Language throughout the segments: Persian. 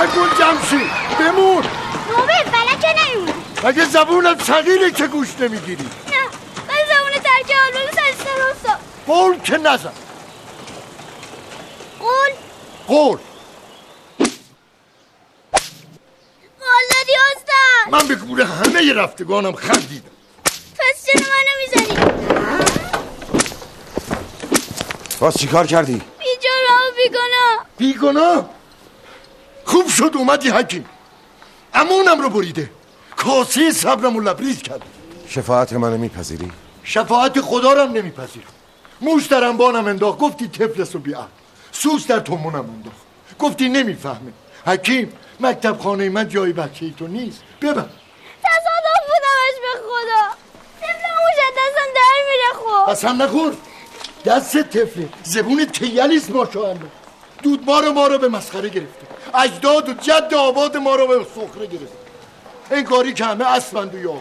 نکن جمشید بمون. نوبل فلکه نیمون. مگه زبونت صغیره که گوش نمیگیری؟ نه من زبون ترکه آلولو سرستم افتاد. قول که نزن. قول قول دادی استاد. من به گوره همه رفتگانم خندیدم. پس چرا منو میزنی؟ باز چی کار کردی؟ بیچاره و بیگناه. بیگناه؟ خوب شد اومدی حکیم. امونم رو بریده، کاسه صبرم رو لبریز کرد. شفاعت منو میپذیری؟ شفاعت خدا رو هم نمیپذیرم. موش در انبانم انداخت، گفتی طفلس و بیعقل. سوس در تومونم انداخت، گفتی نمیفهمه. حکیم مکتب خانه من جای بچه تو نیست، ببر. تصادف بودمش به خدا. طفل موش دستم در میره. خب قسم نخور، دست طفله زبونت که یلیست ماشاءالله. دود ما رو به مسخره گرفته، اجداد و جد آباد ما رو به سخره گرفته. این کاری که همه اسفند و یاهو.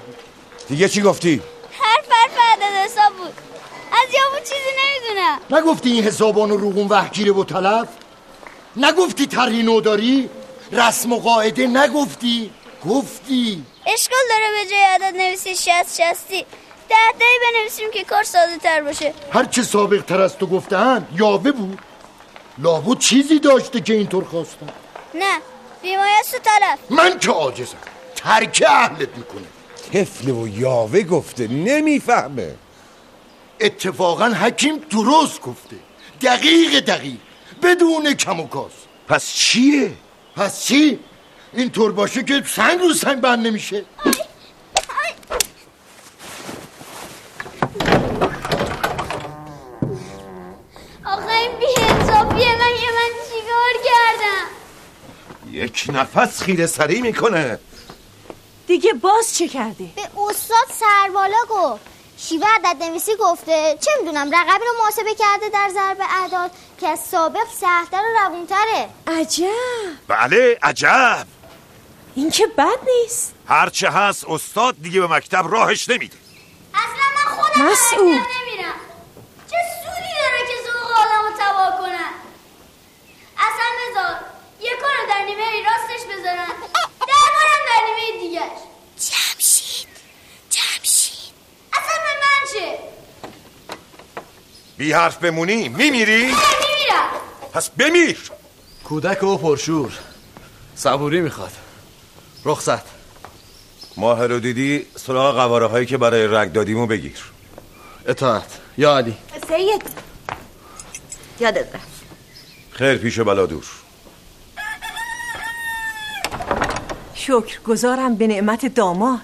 دیگه چی گفتی؟ حرف عدد حساب بود. از یاهو چیزی نمیدونم. نگفتی این حسابان و روغون وحگیره و تلف؟ نگفتی طرحی نوداری؟ رسم و قاعده نگفتی؟ گفتی اشکال داره به جای عدد نویسی 60 60 10 بنویسیم که کار ساده تر باشه. هرچه سابق تر از تو گفتن یاوه بود. لابد چیزی داشته که اینطور خواستن. نه بیمایست و تلف. من که عاجزم، ترک اهلت میکنه. طفل و یاوه گفته، نمیفهمه. اتفاقا حکیم درست گفته، دقیق بدون کم و کاس. پس چیه؟ پس چی؟ اینطور باشه که سنگ رو سنگ بند نمیشه. آخه این بی‌انصافیه. من چیکار کردم؟ یک نفس خیره سری میکنه. دیگه باز چه کرده؟ به استاد سربالا گفت. شیوه عددنویسی گفته. چه میدونم رقمی رو محاسبه کرده در ضرب اعداد که از سابق سخت‌تر و روونتره. عجب. بله عجب. این که بد نیست. هرچه هست استاد دیگه به مکتب راهش نمیده. اصلا من خودم مسعود نمیرم. چه سودی داره که ذوق آدمو تباه کنن؟ اصلا بذار یه کارو در نیمه راستش بذارن، دربارم در نیمه دیگرش. جمشید اصلا به من چه؟ بی حرف بمونی میمیری؟ میمیرم. پس بمیر. کودک و پرشور، صبوری میخواد. رخصت. ماه رو دیدی سراغ قواره هایی که برای رگ دادیمو بگیر. اطاعت. یا علی. سید یادت رفت. خیر پیش بلا دور. شکر گذارم به نعمت داماد.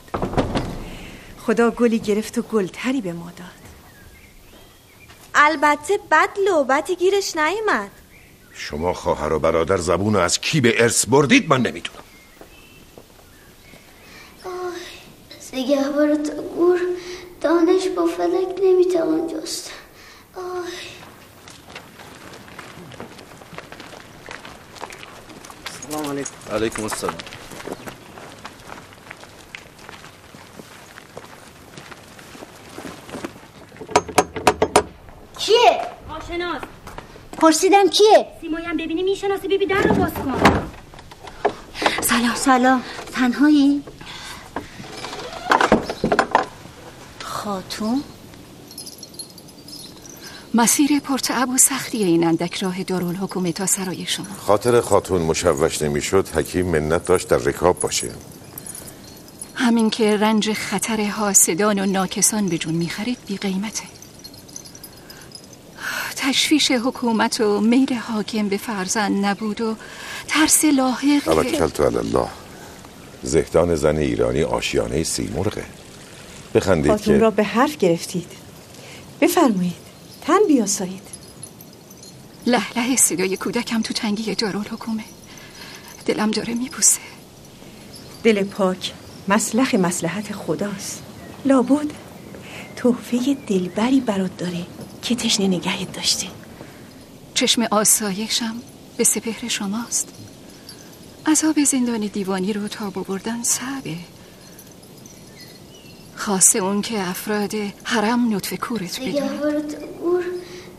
خدا گلی گرفت و گلتری به ما داد. البته بد لعبتی گیرش نیامد. شما خواهر و برادر زبونو از کی به ارث بردید من نمیدونم. نگهبار تا گور، دانش با فلک نمیتوان جست. سلام علیکم. علیکم السلام. کیه؟ آشناس. پرسیدم کیه؟ سیمایم ببینی میشناسی. بیبی در رو باز کن. سلام. تنهایی؟ خاتون؟ مسیر پرتعب و سختی این اندک راه دارالحکومه تا سرای شما. خاطر خاتون مشوش نمیشد حکیم منت داشت در رکاب باشه. همین که رنج خطر حاسدان و ناکسان به جون میخرید بی قیمته. تشویش حکومت و میل حاکم به فرزند نبود و ترس لاحق. توکلت علی الله. زهدان زن ایرانی آشیانه سیمرغه. بخندید خاتون که را به حرف گرفتید. بفرمایید تن بیاسایید. لهله صدای کودکم تو تنگی دارالحکومه. دلم داره میبوسه. دل پاک مسلخ مصلحت خداست. لابد تحفه دلبری برات داره که تشنه نگهت داشته. چشم آسایشم به سپهر شماست. عذاب زندان دیوانی رو تا بردن صعبه. خاصه اون که افراد حرم نطفه کورت بدونن. نگهبار تا گور،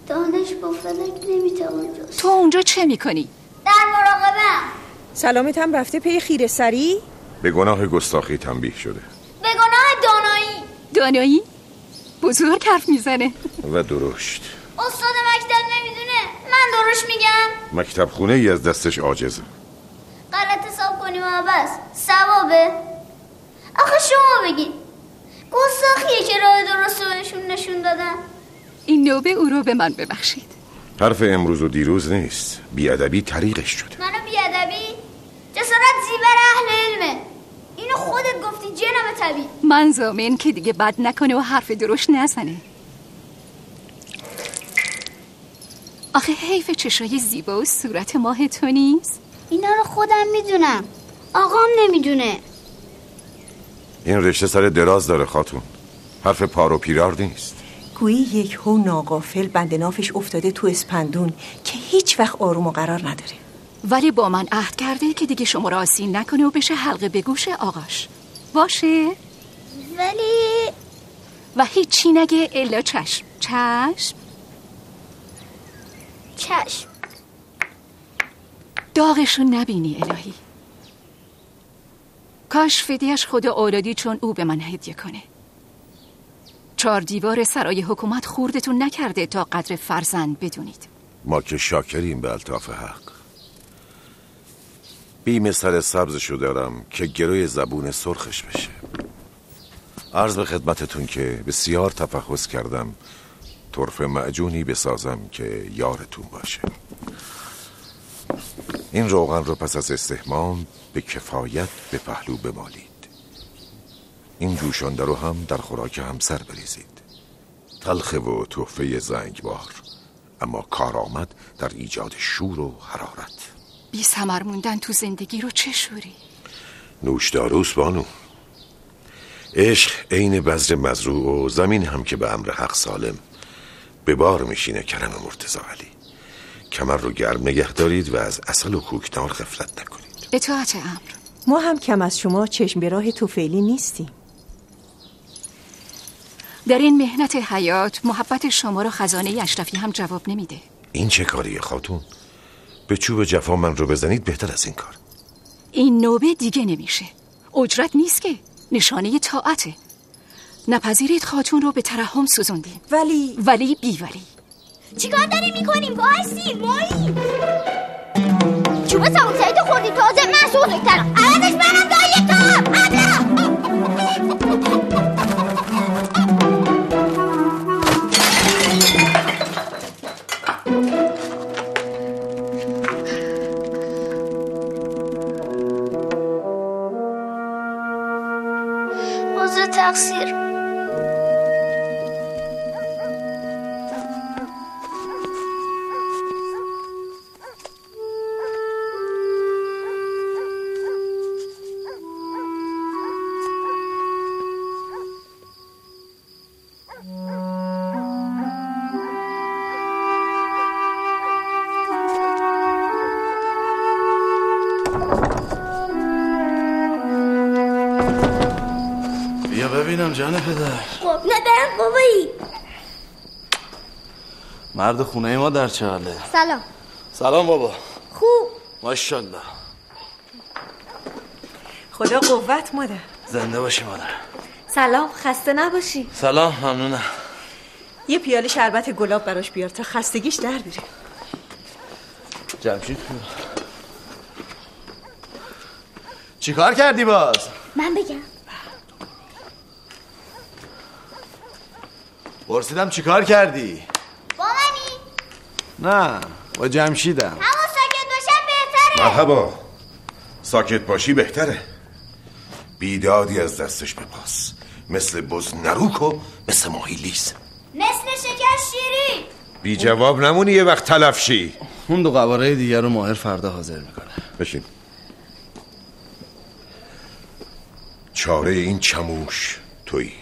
دانش با فلک نمیتوان جست. تو اونجا چه میکنی؟ در مراقبم. سلامت هم رفته پی خیره سری؟ به گناه گستاخی تنبیه شده. به گناه دانایی. دانایی؟ بزرگ حرف میزنه. و درشت. استاد مکتب نمیدونه من درست میگم. مکتب خونه ای از دستش عاجزه. غلط حساب کنیم و بس ثوابه. آخه شما بگید گستاخیه که راه درست رو بهشون نشون دادن. این نوبه او رو به من ببخشید. حرف امروز و دیروز نیست. بیادبی طریقش شده. منو بیادبی؟ جسارت زیور اهل علمه. اینو خودت گفتی جناب طبیب. من ضامن که دیگه بد نکنه و حرف درشت نزنه. آخه حیف چشای زیبا و صورت ماه تو نیست؟ اینا رو خودم میدونم، آقام نمیدونه. این رشته سر دراز داره خاتون. حرف پارو پیرار نیست. گویی یک هو ناغافل بند نافش افتاده تو اسپندون که هیچ وقت آروم و قرار نداره. ولی با من عهد کرده که دیگه شما را آسین نکنه و بشه حلقه به گوش آقاش. باشه؟ ولی و هیچی نگه الا چشم. چشم؟ چشم. داغشون نبینی الهی. کاش فدیش خدا اولادی چون او به من هدیه کنه. 4 دیوار سرای حکومت خوردتون نکرده تا قدر فرزند بدونید. ما که شاکریم به الطاف حق. بیم سر سبزشو دارم که گروی زبون سرخش بشه. عرض به خدمتتون که بسیار تفحص کردم طرفه معجونی بسازم که یارتون باشه. این روغن رو پس از استحمام به کفایت به پهلو بمالید. این جوشانده رو هم در خوراک همسر بریزید. تلخه و تحفه زنگبار، اما کارآمد در ایجاد شور و حرارت. بی ثمر موندن تو زندگی رو چه شوری؟ نوشداروس بانو. عشق عین بذر مزروع و زمین هم که به امر حق سالم به بار میشینه. کرم مرتضی علی، کمر رو گرم نگه دارید و از عسل و کوکنار غفلت نکنید. اطاعت امر. ما هم کم از شما چشم به راه توفیلی نیستیم. در این مهنت حیات محبت شما رو خزانه اشرفی هم جواب نمیده. این چه کاریه خاتون؟ به چوب جفا من رو بزنید بهتر از این کار. این نوبه دیگه نمیشه. اجرت نیست که، نشانه طاعته. نپذیرید خاتون رو به ترحم سوزوندیم. ولی بی ولی. چیکار داریم میکنیم؟ وایسی مایی چوب سبک سعید خوردی تازه من سوزکترم. عوضش منم دایی تام عذر تقصیر. ببینم جان پدر. خب ندارم بابایی. مرد خونه ما در چه حاله؟ سلام. سلام بابا. خوب. ماشاءالله. خدا قوت مادر. زنده باشی مادر. سلام، خسته نباشی. سلام، ممنونم. یه پیاله شربت گلاب براش بیار تا خستگیش در بیره. جمشید چی کار کردی باز؟ من بگم. پرسیدم چی کار کردی؟ با منی؟ نه، با جمشیدم. همون ساکت باشم بهتره. مرحبا. ساکت باشی بهتره. بیدادی از دستش بپاس. مثل بز نروک و مثل ماهی لیز. مثل شکر شیری. بی جواب نمونی یه وقت تلف شی. اون دو قواره دیگر رو ماهر فردا حاضر میکنه. بشین. چاره این چموش تویی.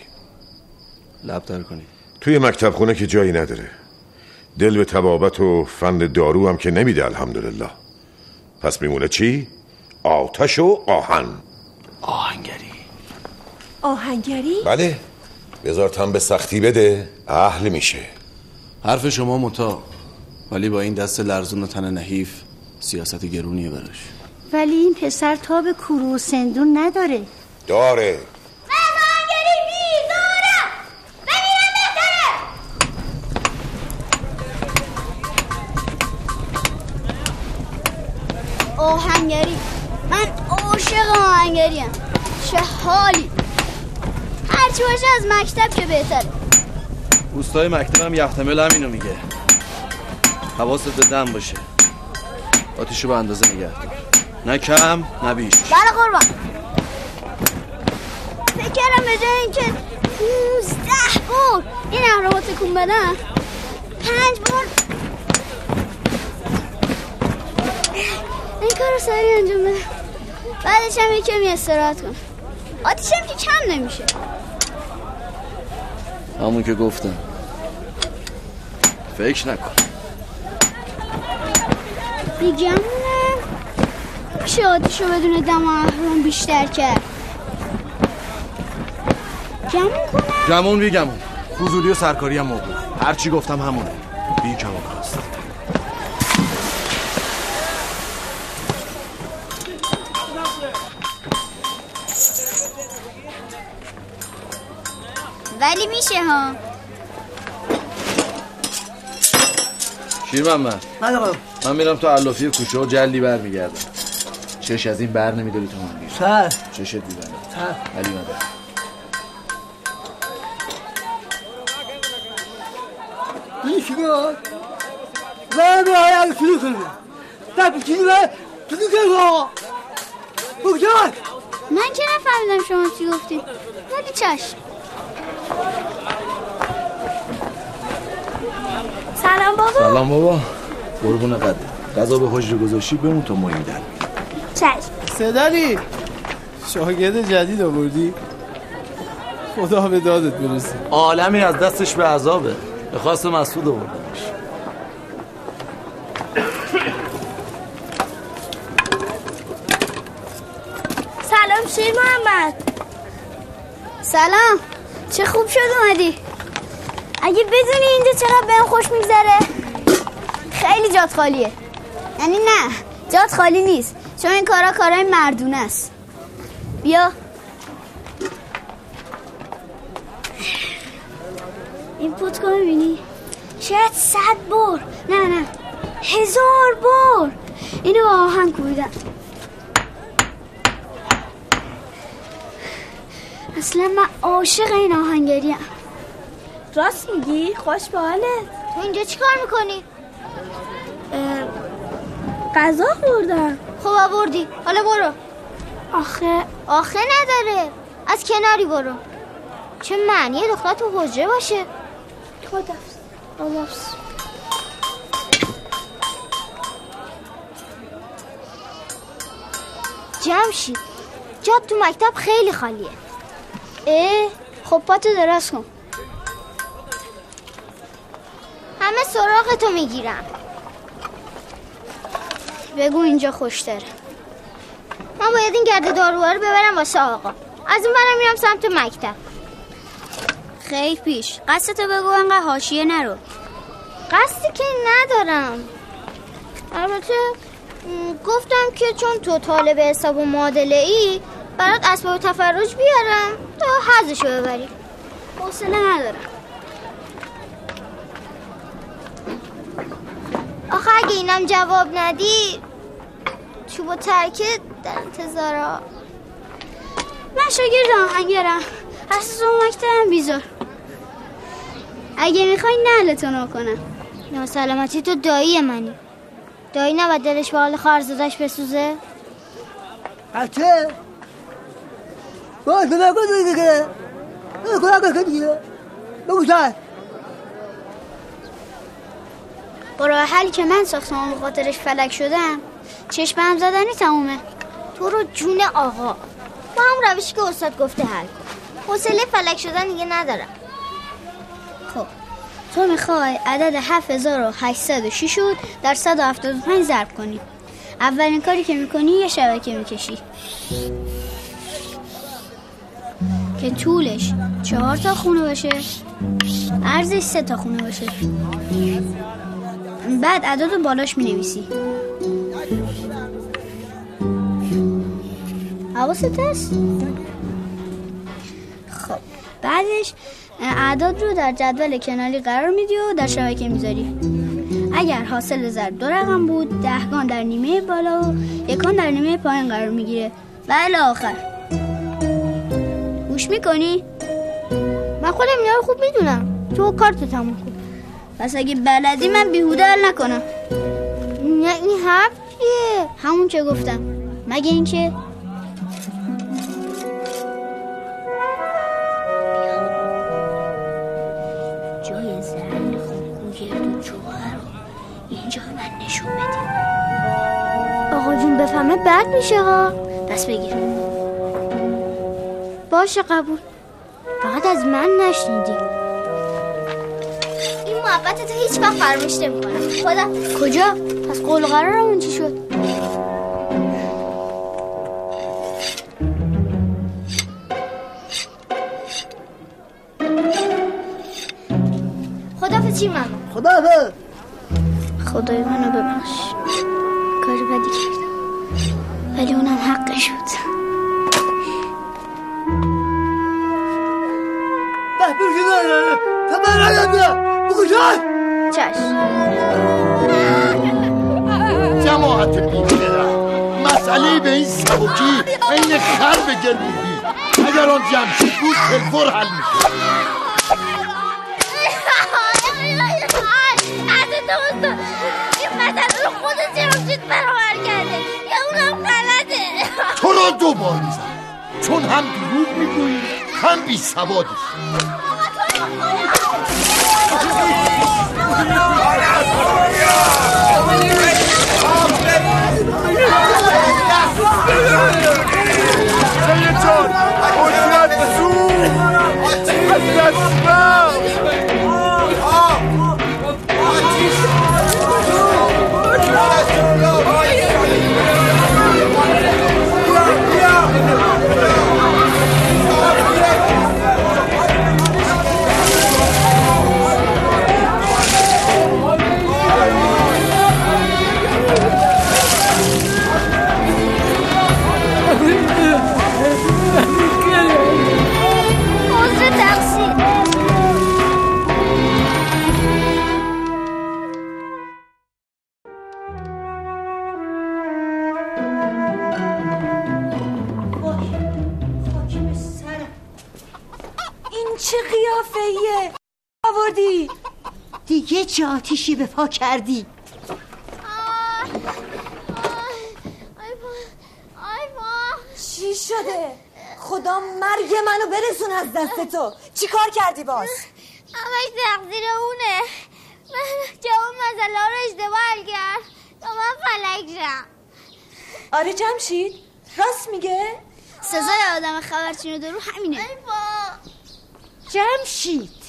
لب در کنی. توی مکتب خونه که جایی نداره. دل به طبابت و فن دارو هم که نمیده الحمدلله. پس میمونه چی؟ آتش و آهن. آهنگری. آهنگری؟ بله. بذار تن به سختی بده اهل میشه. حرف شما متا، ولی با این دست لرزون و تن نحیف سیاست گرونیه براش. ولی این پسر تاب کورو و سندون نداره. داره. آهنگری. من عاشق آهنگریم. چه حالی. هرچی باشه از مکتب که بهتره. اوستای مکتبم یحتمل همینو میگه. حواست به دم باشه. آتیشو به اندازه نگه دار. نه کم نه بیش. بله قربان. فکر کردم به جای اینکه 15 بار این اهرامو تکون بدم 5 بار این کارو سریع انجام بده. بعدش هم یه کمی استراحت کن. آتیشم که کم نمیشه. همون که گفتم. فکر نکن. میگم میشه آتیشو بدون دم اهرام بیشتر کرد. گمون کنم؟ گمون بیگمون. فضولی و سرکاری هم موقوف. هرچی گفتم همونه. بی کم و کاست. ولی میشه ها. شیرمحمد. من میرم تو علافی کوچه و جلی بر میگردم. چش از این بر نمیداری تو من بیرم. چشت بیبرم. علی مدر. شما من باید شروع کنم تبکیل من شروع کنم بگذار من که نفهمیدم شما چی گفتید ولی چشم. سلام بابا. سلام بابا. قربون قدر. غذا به حجره گذاشتی بمون تا ماهی در. چشم. سداری شاگرد جدید آوردی؟ خدا به دادت برسه. عالمی از دستش به عذابه. به خواست مسعود آوردنش. سلام شیر محمد. سلام. چه خوب شد اومدی. اگه بدونی اینجا چقدر بهم خوش میگذره. خیلی جات خالیه. یعنی نه جات خالی نیست چون این کارهای مردونه است. بیا این پودکو میبینی؟ شاید 100 بار نه 1000 بار اینو با آهنگ کوبیدم. اصلا من عاشق این آهنگریم. راست میگی؟ خوش به حالت. تو اینجا چی کار میکنی؟ غذا خوردم. خب آوردی حالا برو. آخه نداره از کناری برو. چه معنی دختر تو حجره باشه؟ خدافظ. جمشید جات تو مکتب خیلی خالیه. خب پاتو دراز کن. همه سراغ تو میگیرم. بگو اینجا خوشتره. من باید این گرد داروها رو ببرم واسه آقا. از اون برم میرم سمت مکتب. خیلی پیش قصدتو بگو انقدر حاشیه نرو. قصدی که ندارم. البته گفتم که چون تو طالب حساب و معادله ای برات اسباب تفرج بیارم تا حظشو ببری. حوصله ندارم. آخه اگه اینم جواب ندی چوب و ترکه در انتظارا. من شاگرد آهنگرم. حساس اون مکتبم بیزار. اگه میخوای نعلتون کنم. ناسلامتی تو دایی منی. دایی نباید دلش به حال خواهرزادش بسوزه. حتی باید به من گذاری دیگه کلاک دیگه بگوشن با راه حلی که من ساختم و خاطرش فلک شدم چشمم زدنی تمومه. تو رو جون آقا با هم روشی که استاد گفته حل کن. حوصله فلک شدن دیگه ندارم. خب تو میخوای عدد 7806 رو در 175 ضرب کنی. اولین کاری که میکنی یه شبکه میکشی که طولش 4 تا خونه باشه، عرضش 3 تا خونه باشه. بعد عدد رو بالاش مینویسی. حواست هست؟ خب بعدش اعداد رو در جدول کناری قرار میدی و در شبکه میذاری. اگر حاصل ضرب 2 رقم بود 10 گان در نیمه بالا و 1 گان در نیمه پایین قرار میگیره و الی آخر. گوش میکنی؟ من خودم اینا رو خوب میدونم. تو کارتو تموم کن. پس اگه بلدی من بیهوده حل نکنم. نه این حرف چیه؟ همون که گفتم. مگه این که جای زرن خوب گرد و جوهر رو اینجا من نشون بدیم. آقا جون بفهمه بد میشه ها. دست بگیر. باشه قبول. فقط از من نشنیدی. این محبت تو هیچ وقت فراموش نمی‌کنم. خدا. کجا؟ پس قول و قرارمون چی شد؟ خدافظ چی ماما؟ خدافظ. خدای منو ببخش. کاری بدی کردم ولی اونم حقش بود. جماعت بی‌درد مسئله به این سبکی این خر به گربوبی. اگر آن جمشید بود تلفر حل میشه. استاد این مثلا رو خود جمشید برابر کرده یا اونم غلطه. تو را دوبار میزن چون هم دروغ میگویی هم بی سوادی. سید جان حضرت زود حضرت دیگه چه آتیشی به پا کردی؟ چی شده؟ خدا مرگ منو برسون از دست تو. چی کار کردی باز؟ همش تقصیر اونه. من جواب مسئله رو اشتباه حل کرد تا من فلک شم. آره جمشید راست میگه؟ سزای آدم خبرچین درو همینه. جمشید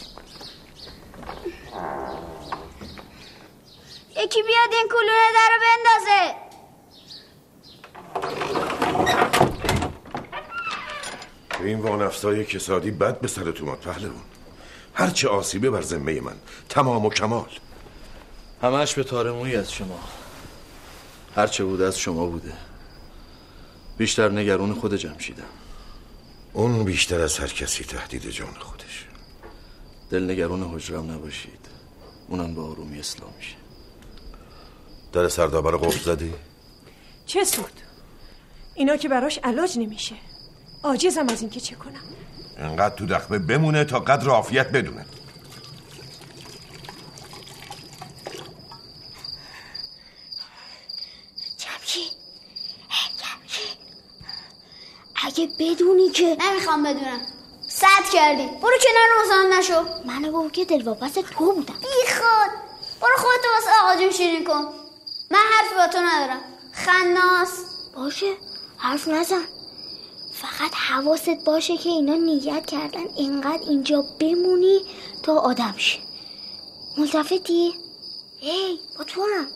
یکی بیاد این کلونه در رو بندازه. به این وانفسای کسادی بد به سرتون اومد پهلوان. هرچه آسیبه بر ذمه من تمام و کمال. همش به تارمویی از شما. هرچه بوده از شما بوده. بیشتر نگران خود جمشیدم. اون بیشتر از هر کسی تهدید جان خودش. دل نگران حجرم نباشید. اونم با آرومی اصلاح میشه. در سردابه رو قفل زدی؟ چه سود؟ اینا که براش علاج نمیشه. عاجزم از این که چه کنم. انقدر تو دخمه بمونه تا قدر عافیت بدونه. جمشید اگه بدونی که نمیخوام بدونم صد کردی برو کنار مزاحم نشو. منو بابا که دلواپس تو بودم. بی خود برو خودتو واسه آقا جون شیرین کن. من حرفی با تو ندارم. خناس باشه حرف نزن. فقط حواست باشه که اینا نیت کردن اینقدر اینجا بمونی تا آدم شی. ملتفتی؟ هی با تو هم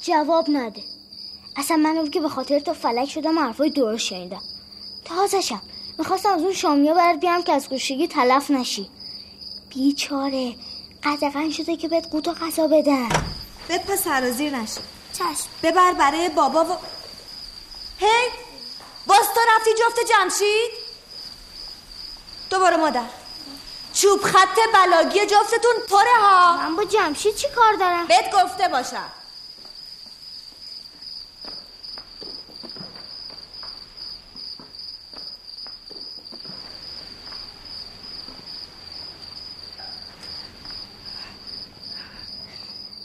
جواب نده. اصلا من که به خاطر تو فلک شدم حرفای درست شنیدم. تازشم میخواستم از اون شامیا برات بیارم که از گوشگی تلف نشی. بیچاره قدغن شده که بهت قوت و غذا بدن. بهت پس سرازیر نشه. چشم. ببر برای بابا و هی باز تو رفتی جفت جمشید؟ دوباره مادر چوب خط بلاگی جفتتون پره ها. من با جمشید چی کار دارم؟ بهت گفته باشم.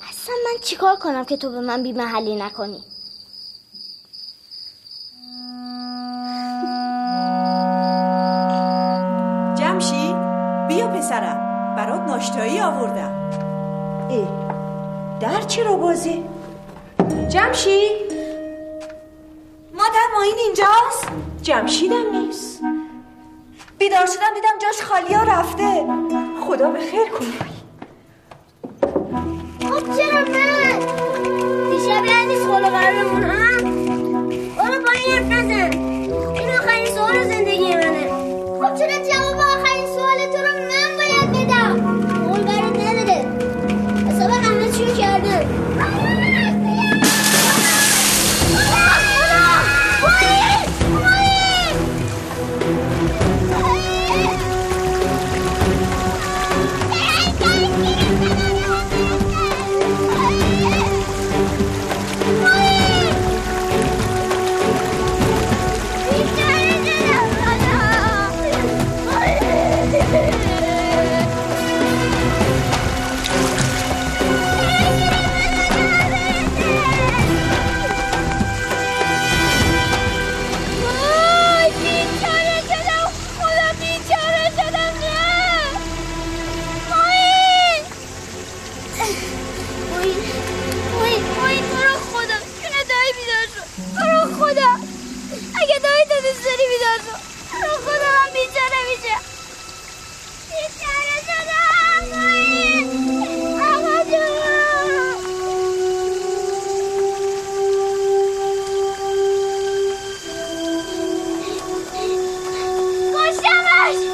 اصلا من چیکار کنم که تو به من بی محلی نکنی؟ جمشید بیا پسرم برات ناشتایی آوردم. در چرا بازه؟ جمشید مادر معین اینجاست؟ جمشیدم نیست. بیدار شدم دیدم جاش خالی ها رفته. خدا به خیر کنه. خب چرا من دیشب لندی سوال قرارمون هم برو با این حرف نزن. این آخرین سوال زندگی منه. خب چرا جواب آخرین سوال تو رو من باید بدم؟ قول برات نداده. حساب همه چیو کرده. تو رو خدا من بیچاره میشم بیچاره شدم معین آقا جون کشتمش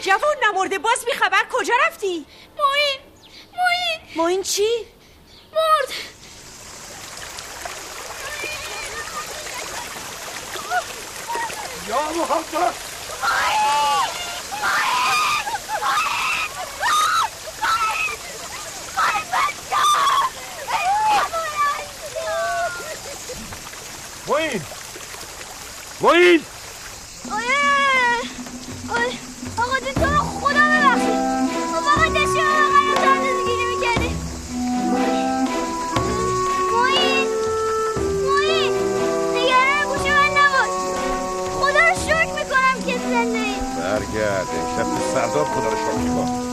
جوون نمرده باز بی خبر کجا رفتی؟ معین چی؟ مرد یا محمد معین آقا جون تو رو خدا ببخشید ما فقط داشتیم آقا رو تازگی میکردیم معین نگران گوشه من نباش خدا رو شکر میکنم که زنده ای برگرد امشب سردار خدا رو شکر کن.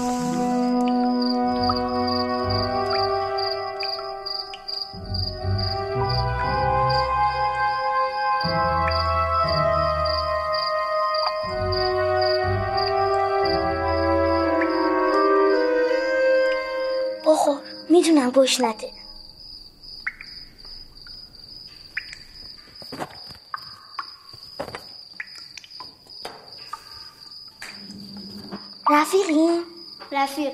بخور میدونم گشنته رفیق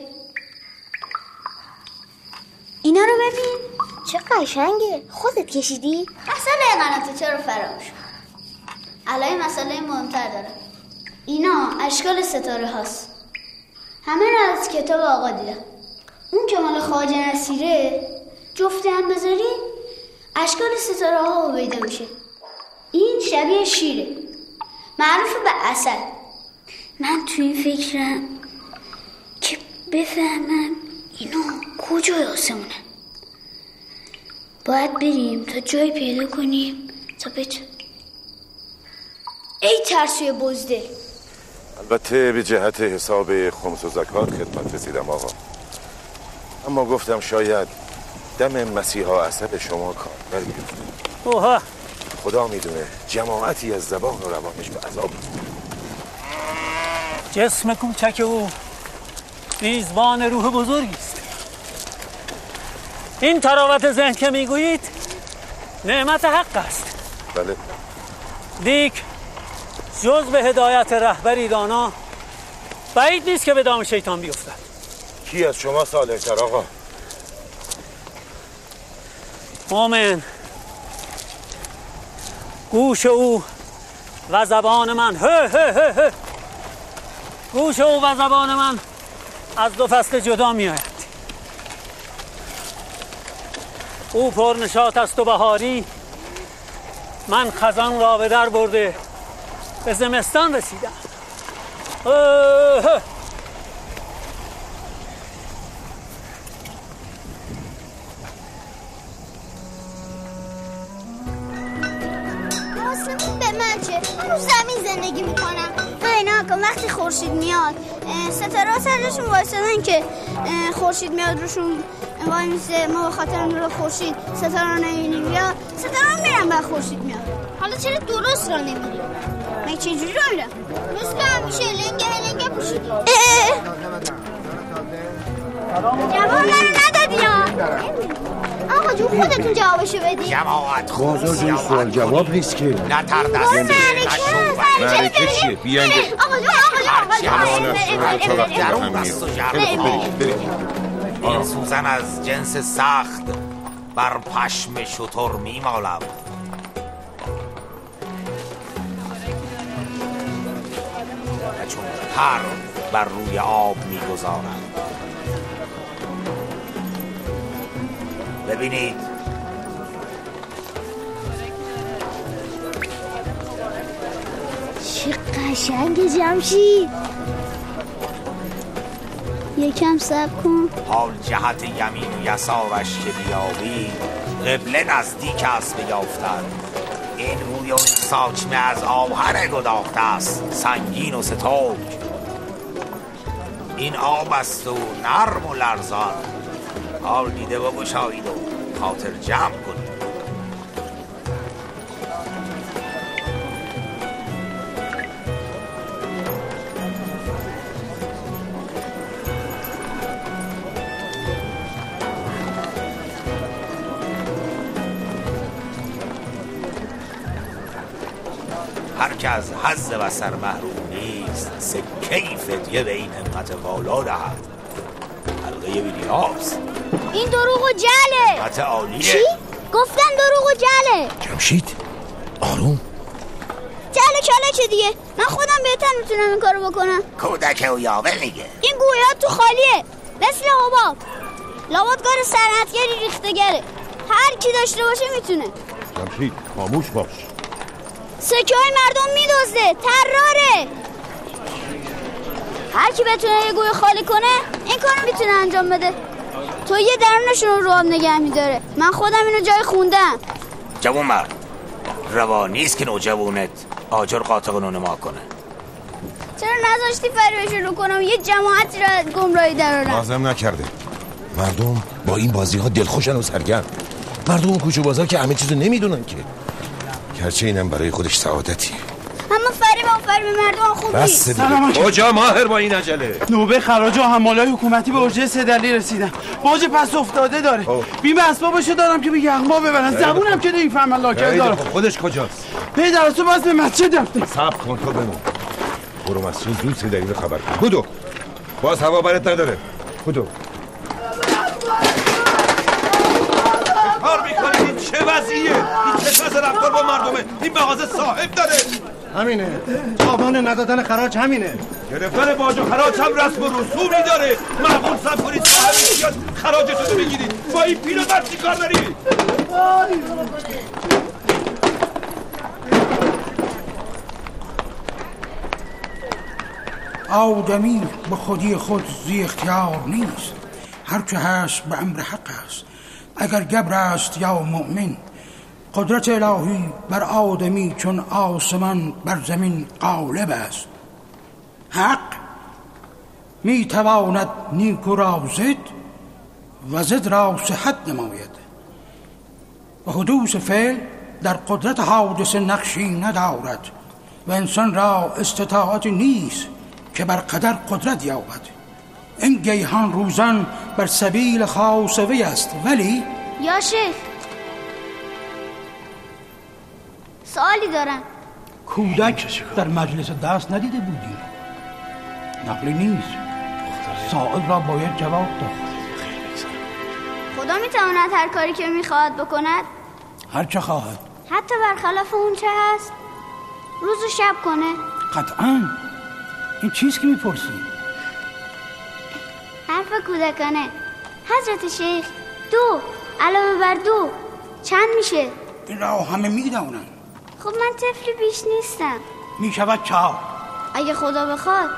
اینا رو ببین چه قشنگه خودت کشیدی؟ مسئله قناته چرا فراموش کن الان مسئله مهمتر دارم اینا اشکال ستاره هاست همه رو از کتاب آقا دیدم اون که مال خواجه نصیره جفته هم بذاری اشکال ستاره ها پیدا میشه این شبیه شیره معروف به عسل من تو این فکرم که بفهمم اینا کجای آسمونه باید بریم تا جای پیدا کنیم تا بتون ای ترسوی بزدل البته به جهت حساب خمس و زکات خدمت رسیدم آقا اما گفتم شاید دم مسیحا عصب شما کاربر بیفته اوها خدا میدونه جماعتی از زبان و روانش به عذاب جسم کوچک او میزبان روح بزرگی است این تراوت ذهن که میگویید نعمت حق است بله دیک جز به هدایت رهبری دانا بعید نیست که به دام شیطان بیفتد کی از شما صالح تر آقا؟ مومن گوش او و زبان من گوش او و زبان من از دو فصل جدا می آید او پرنشاط است و بهاری من خزان را به در برده به زمستان رسیدم آسمون به من چه؟ من رو زمین زندگی میکنم اینا کن وقتی خورشید میاد ستاره ها سرشون وایسادن که خورشید میاد روشون وای میسه ما به خاطر نور خورشید ستاره ها نمیبینیم یا ستاره ها میرن بعد خورشید میاد حالا چرا درست را نمیریم؟ من چجوری را میرم؟ درست که همیشه لنگه پوشیدی جواب رو ندادی ها آقا جون خودتون جوابشو بدی جماعت بازار این سوال جواب نیست که نتر دست معرکه چیه؟ بیاین درون بست و این سوزن از جنس سخت بر پشم شتر میمالم و چون پر بر روی آب میگذارم ببینید چه قشنگ جمشید یکم صبر کن حال جهت یمین و یسارش که بیابی قبله نزدیک است به یافتن. این روی و این ساچمه از آهن گداخته است، سنگین و ستوک. این آب است و نرم و لرزان. حال دیده بگشایید و خاطر جمع کنید. هر که از حظ بصر محروم نیست، سکه‌ای فدیه به این همت والا دهد. حلقه ویلیامز. این دروغ و جهله. همت عالیه. چی؟ گفتن دروغ و جهله. جمشید آروم. جهل چاله دیگه. من خودم بهتر میتونم این کارو بکنم. کودک و یاوه میگه. این گویات تو خالیه، مثل حباب. لابدگار صنعتگری ریختگره. هر کی داشته باشه میتونه. جمشید خاموش باش. سکه های مردم میدزده، طراره. هر کی بتونه یه گوی خالی کنه این کارو میتونه انجام بده. تو یه درونشون رو هم نگه میداره. من خودم اینو جای خوندم. جوون مرد، روا نیست که نوجوونت آجر قاطقونو نما کنه. چرا نذاشتی فریبا شروع کنم یه جماعتی را گمراهی درارم؟ لازم نکرده. مردم با این بازی ها دلخوشن و سرگرم. مردم کوچه بازار که همه چیزو نمیدونن که. گرچه اینم برای خودش سعادتیه. اما فریبا مردم خوبی. بس دیگه. کجا ماهر با این عجله؟ نوبه خراج و حمالای حکومتی به اوج 3 دلی رسیدن. باج پس افتاده داره. بیم اسبابشو دارم که به یغما ببرن. زبونم که نمیفهمن لاکر دارم. خودش کجاست؟ پدر تو باز به مسجد رفته. صبر کن تو بمون. برو مسجد زود 3 دلیل خبر کن. بدو. باز هوا برات نداره. بدو. کار میکنید این چه وضعیه؟ این چه طرز رفتار با مردمه؟ این مغازه صاحب داره. همینه. تاوان ندادن خراج همینه. گرفتن باج و خراج هم رسم و رسومی داره. معقول صبر کنید صاحبی بیاد خراجتون رو بگیرید. با این پیل و بر چی کار دارید؟ آدمی به خودی خود زی اختیار نیست. هر که هست به امر حق است. اگر گبر است یا مؤمن، قدرت الهی بر آدمی چون آسمان بر زمین غالب است. حق می تواند نیکو را ضد و ضد را صحت نماید و حدوث فعل در قدرت حادث نقشی ندارد و انسان را استطاعت نیست که بر قدر قدرت یابد. این گیهان روزان بر سبیل خاصوی است، ولی یا شیخ سوالی دارم. کودک در مجلس دست ندیده بودی؟ نقلی نیست. سائل را باید جواب داد. خدا میتواند هر کاری که میخواهد بکند؟ هر چه خواهد. حتی برخلاف اون چه هست؟ روز و شب کنه؟ قطعاً. این چیز که میپرسی حرف کودکانه. حضرت شیخ 2 علاوه بر 2 چند میشه؟ این را همه میدونن. خب من طفلی بیش نیستم. میشود 4. اگه خدا بخواد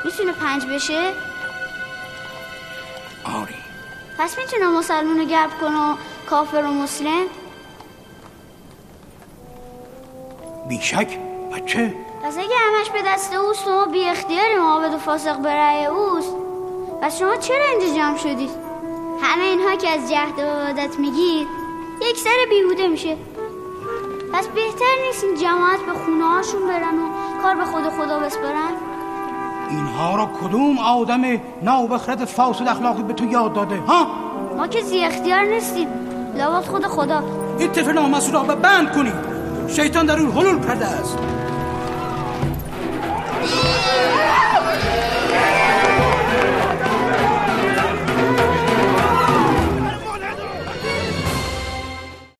میتونه 5 بشه؟ آری. پس میتونه مسلمون رو گرب کنه و کافر و مسلم؟ بیشک. بچه پس اگه همش به دست اوست و ما بی اختیاریم عابد و فاسق به رأی اوست، پس شما چرا اینجا جمع شدید؟ همه اینها که از جهد و عبادت میگید یک سر بیهوده میشه. پس بهتر نیست این جماعت به خونه هاشون برن و کار به خدا بسپارن؟ اینها را کدوم آدم نابخرد فاسد اخلاقی به تو یاد داده ها؟ ما که زی اختیار نیستیم، لابد خدا. این طفل نامسئول را بند کنید. شیطان در اون حلول کرده است.